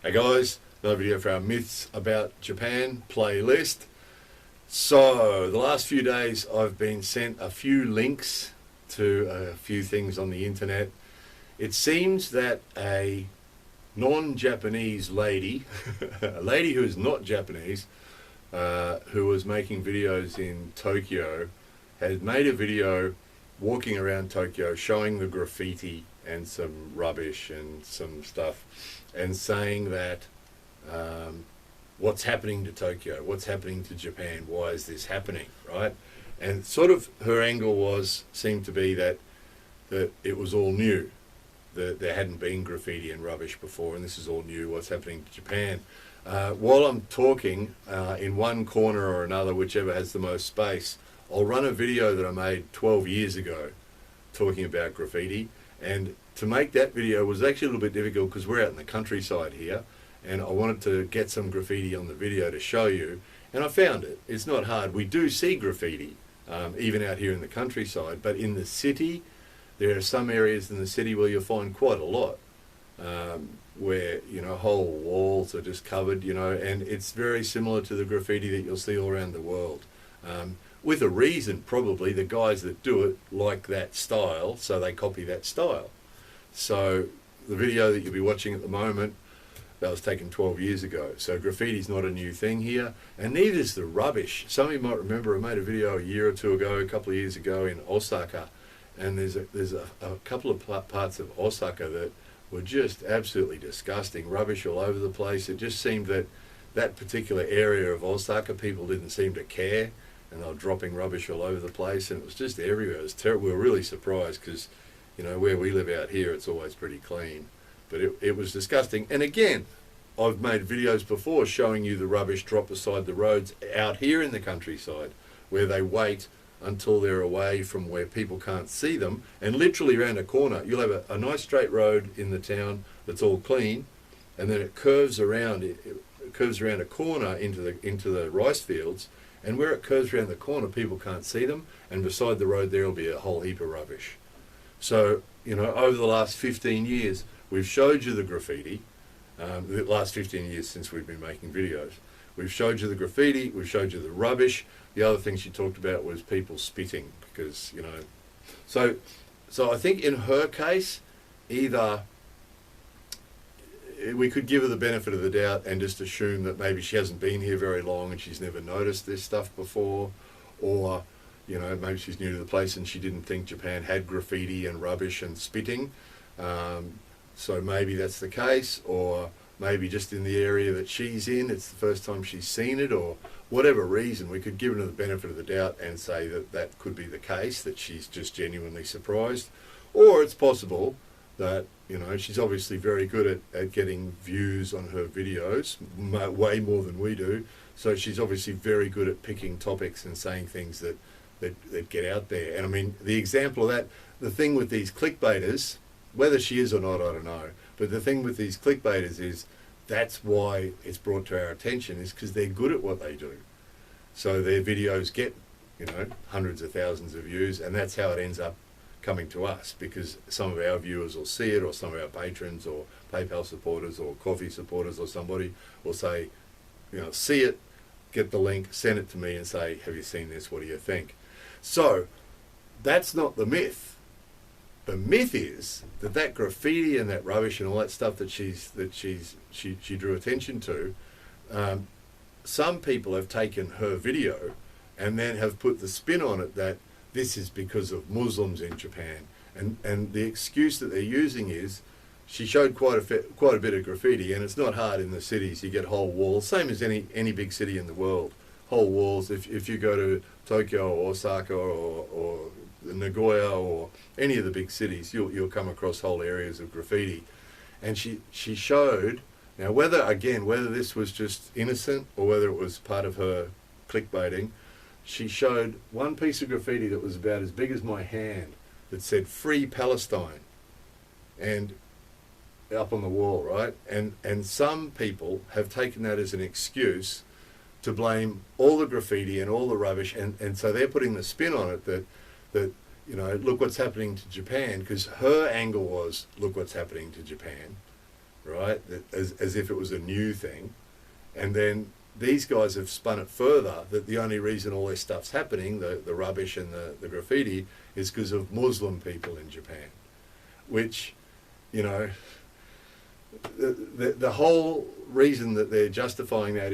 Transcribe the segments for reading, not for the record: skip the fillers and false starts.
Hey guys, another video for our Myths About Japan playlist. So, the last few days I've been sent a few links to a few things on the internet. It seems that a non-Japanese lady, a lady who is not Japanese, who was making videos in Tokyo, had made a video walking around Tokyo showing the graffiti and some rubbish and some stuff, and saying that what's happening to Tokyo, what's happening to Japan, why is this happening, right? And sort of her angle seemed to be that it was all new, that there hadn't been graffiti and rubbish before, and this is all new, what's happening to Japan. While I'm talking, in one corner or another, whichever has the most space, I'll run a video that I made 12 years ago talking about graffiti. And to make that video was actually a little bit difficult because we're out in the countryside here, and I wanted to get some graffiti on the video to show you, and I found it. It's not hard. We do see graffiti even out here in the countryside, but in the city there are some areas in the city where you'll find quite a lot, where whole walls are just covered, and it's very similar to the graffiti that you'll see all around the world. With a reason, probably. The guys that do it like that style, so they copy that style. So the video that you'll be watching at the moment, that was taken 12 years ago. So graffiti's not a new thing here, and neither is the rubbish. Some of you might remember I made a video a year or two ago, a couple of years ago in Osaka, and there's a couple of parts of Osaka that were just absolutely disgusting, rubbish all over the place. It just seemed that that particular area of Osaka, people didn't seem to care, and they were dropping rubbish all over the place, and it was just everywhere. It was terrible. We were really surprised because, where we live out here, it's always pretty clean. But it was disgusting. And again, I've made videos before showing you the rubbish dropped beside the roads out here in the countryside, where they wait until they're away from where people can't see them, and literally around a corner, you'll have a nice straight road in the town that's all clean, and then it curves around. It curves around a corner into the rice fields. And where it curves around the corner, people can't see them, and beside the road there will be a whole heap of rubbish. So, over the last 15 years, we've showed you the graffiti, the last 15 years since we've been making videos. We've showed you the graffiti, we've showed you the rubbish. The other thing she talked about was people spitting, because, So I think in her case, either we could give her the benefit of the doubt and just assume that maybe she hasn't been here very long and she's never noticed this stuff before, or maybe she's new to the place and she didn't think Japan had graffiti and rubbish and spitting, so maybe that's the case, or maybe just in the area that she's in it's the first time she's seen it, or whatever reason. We could give her the benefit of the doubt and say that that could be the case, that she's just genuinely surprised. Or it's possible that she's obviously very good at getting views on her videos, way more than we do, so she's obviously very good at picking topics and saying things that get out there. And I mean, the example of that, the thing with these clickbaiters, whether she is or not, I don't know, but the thing with these clickbaiters is that's why it's brought to our attention, is because they're good at what they do. So their videos get hundreds of thousands of views, and that's how it ends up coming to us, because some of our viewers will see it, or some of our patrons or PayPal supporters or coffee supporters or somebody will say, see it, get the link, send it to me and say, have you seen this, what do you think? So that's not the myth. The myth is that graffiti and that rubbish and all that stuff that she drew attention to, some people have taken her video and then have put the spin on it that this is because of Muslims in Japan, and the excuse that they're using is she showed quite a bit of graffiti, and it's not hard in the cities. You get whole walls, same as any big city in the world, whole walls. If you go to Tokyo or Osaka or Nagoya or any of the big cities, you'll come across whole areas of graffiti. And she showed, now whether this was just innocent or whether it was part of her clickbaiting, she showed one piece of graffiti that was about as big as my hand that said "Free Palestine," and up on the wall, right? And some people have taken that as an excuse to blame all the graffiti and all the rubbish, and so they're putting the spin on it that look what's happening to Japan, because her angle was, look what's happening to Japan. right? As if it was a new thing. And then these guys have spun it further that the only reason all this stuff's happening, the rubbish and the graffiti, is because of Muslim people in Japan. Which, you know, the whole reason that they're justifying that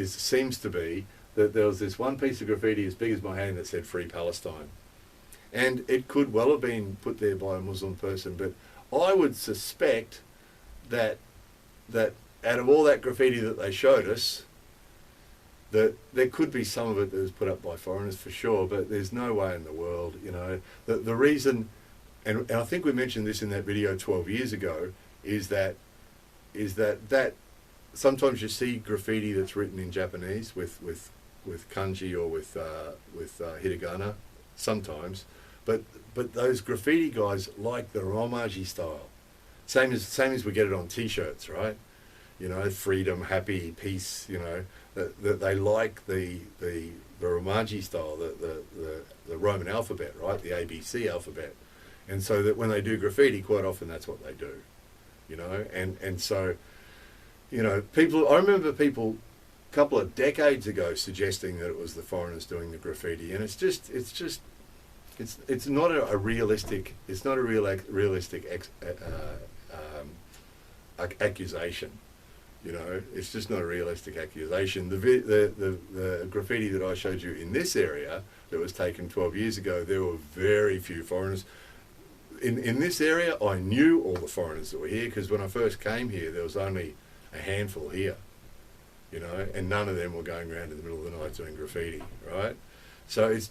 seems to be that there was this one piece of graffiti as big as my hand that said Free Palestine. And it could well have been put there by a Muslim person, but I would suspect that out of all that graffiti that they showed us, that there could be some of it that was put up by foreigners for sure, but there's no way in the world, you know. The reason, and I think we mentioned this in that video 12 years ago, is that sometimes you see graffiti that's written in Japanese with kanji or with hiragana, sometimes, but those graffiti guys like the romaji style, same as we get it on T-shirts, right? You know, freedom, happy, peace. You know, that they like the romaji style, the Roman alphabet, right? The ABC alphabet, and so that when they do graffiti, quite often that's what they do. You know, and so, you know, I remember people a couple of decades ago suggesting that it was the foreigners doing the graffiti, and it's not a realistic accusation. You know, it's just not a realistic accusation. The graffiti that I showed you in this area that was taken 12 years ago, there were very few foreigners. In this area, I knew all the foreigners that were here, because when I first came here, there was only a handful here, you know, and none of them were going around in the middle of the night doing graffiti, right? So it's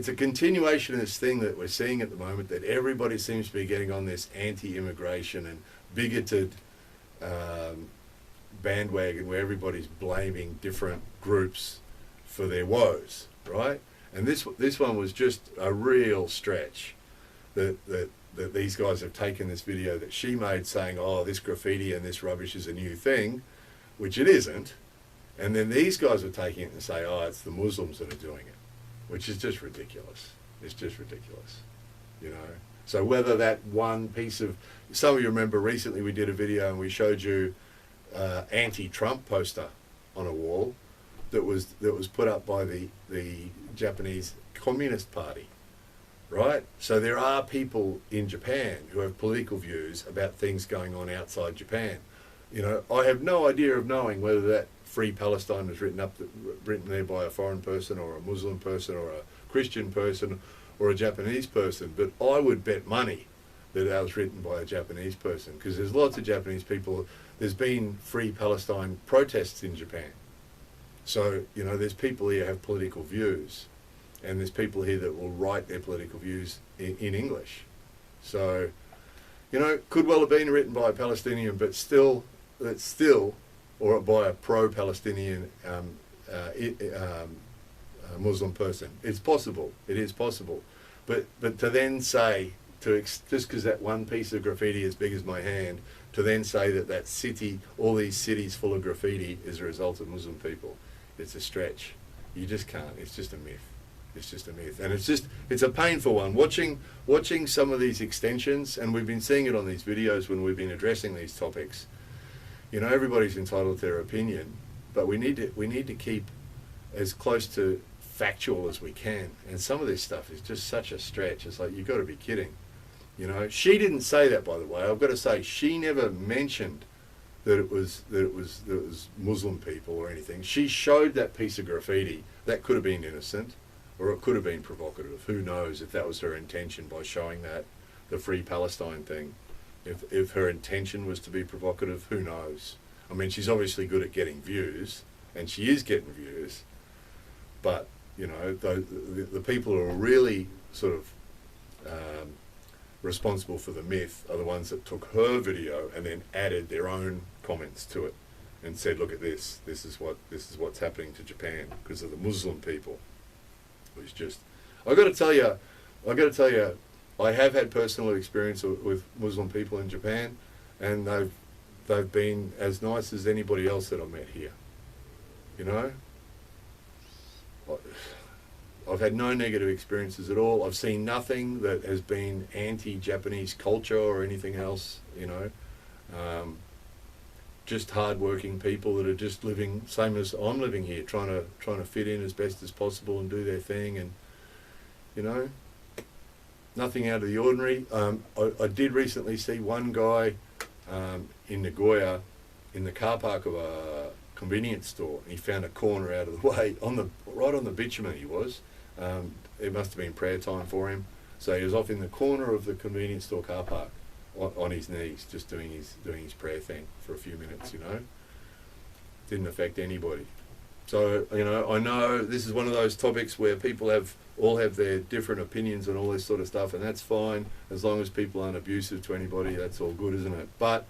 a continuation of this thing that we're seeing at the moment, that everybody seems to be getting on this anti-immigration and bigoted bandwagon where everybody's blaming different groups for their woes, right? And this one was just a real stretch that these guys have taken this video that she made saying, oh, this graffiti and this rubbish is a new thing, which it isn't. And then these guys are taking it and say, oh, it's the Muslims that are doing it, which is just ridiculous. It's just ridiculous, you know. So whether that one piece of, some of you remember recently we did a video and we showed you anti-Trump poster on a wall that was put up by the Japanese Communist Party, right? So there are people in Japan who have political views about things going on outside Japan. You know, I have no idea of knowing whether that Free Palestine was written there by a foreign person or a Muslim person or a Christian person or a Japanese person, but I would bet money that that was written by a Japanese person, because there's lots of Japanese people. There's been Free Palestine protests in Japan. So, you know, there's people here who have political views, and there's people here that will write their political views in English. So, you know, could well have been written by a Palestinian, but still, or by a pro-Palestinian Muslim person. It's possible. It is possible. But to then say, just because that one piece of graffiti is big as my hand, to then say that city, all these cities full of graffiti, is a result of Muslim people, it's a stretch. You just can't. It's just a myth. It's just a myth. And it's a painful one. Watching some of these extensions, and we've been seeing it on these videos when we've been addressing these topics. You know, everybody's entitled to their opinion, but we need to keep as close to factual as we can. And some of this stuff is just such a stretch. It's like, you've got to be kidding. You know, she didn't say that, by the way. I've got to say, she never mentioned that it was Muslim people or anything. She showed that piece of graffiti. That could have been innocent, or it could have been provocative. Who knows if that was her intention by showing that, the Free Palestine thing. If her intention was to be provocative, who knows? I mean, she's obviously good at getting views, and she is getting views, but, you know, the people who are really sort of responsible for the myth are the ones that took her video and then added their own comments to it and said, look at this is what's happening to Japan because of the Muslim people. It was just, I got to tell you, I have had personal experience with Muslim people in Japan, and they've been as nice as anybody else that I met here. You know, I've had no negative experiences at all. I've seen nothing that has been anti-Japanese culture or anything else, you know. Just hard-working people that are just living same as I'm living here, trying to fit in as best as possible and do their thing, and you know, nothing out of the ordinary. I did recently see one guy in Nagoya in the car park of a convenience store. He found a corner out of the way right on the bitumen. He was. It must have been prayer time for him, so he was off in the corner of the convenience store car park, on his knees, just doing his prayer thing for a few minutes, you know. Didn't affect anybody. So, you know, I know this is one of those topics where people all have their different opinions and all this sort of stuff, and that's fine, as long as people aren't abusive to anybody, that's all good, isn't it? But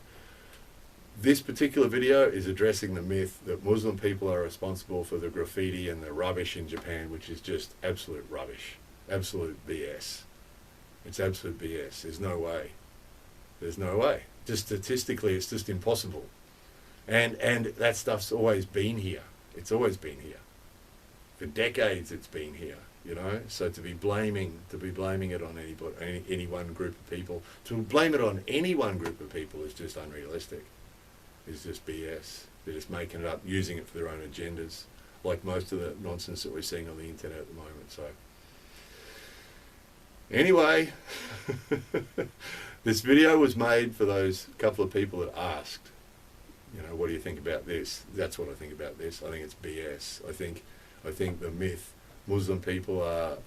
this particular video is addressing the myth that Muslim people are responsible for the graffiti and the rubbish in Japan, which is just absolute rubbish, absolute BS. It's absolute BS. There's no way. There's no way. Just statistically, it's just impossible. And that stuff's always been here. It's always been here. For decades, it's been here. You know. So to be blaming it on any one group of people, to blame it on any one group of people is just unrealistic. It's just BS. They're just making it up, using it for their own agendas, like most of the nonsense that we're seeing on the internet at the moment. So anyway. This video was made for those couple of people that asked, you know, what do you think about this? That's what I think about this. I think it's BS. I think the myth, Muslim people are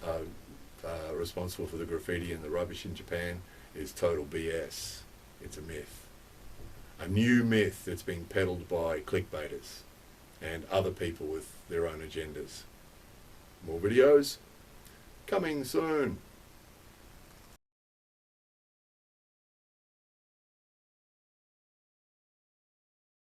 responsible for the graffiti and the rubbish in Japan, is total BS. It's a myth. A new myth that's being peddled by clickbaiters and other people with their own agendas. More videos coming soon.